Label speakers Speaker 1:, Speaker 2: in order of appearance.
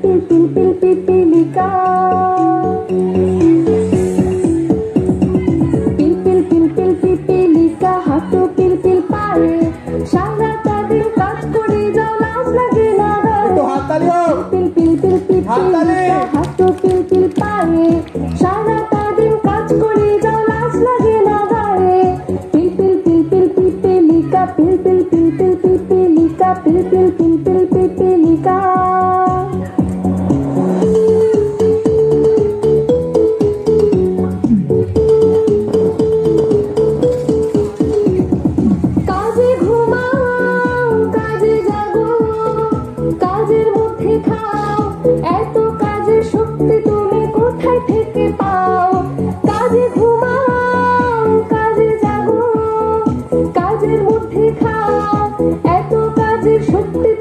Speaker 1: পিল পিল পিল পিপিলিকা পিল পিল পিল পিল পিপিলিকা হাঁটো পিল পিল পায়ে সারাটা দিন কাজ করে যাও লাজ লাগে না পিল পিল পিল পিপিলিকা হাঁটো পিল পিল পায়ে সারাটা দিন কাজ করে যাও লাজ লাগে না গায়ে পিল পিল পিল পিল পিপিলিকা পিল পিল পিল পিল পিপিলিকা পিল পিল পিল পিল পিপিলিকা কাজে ঘুমাও কাজে জাগো কাজের মধ্যে খাও এত কাজের শক্তি তুমি কোথায় থেকে পাও কাজে ঘুমাও কাজে জাগো কাজের মধ্যে খাও এত কাজের শক্তি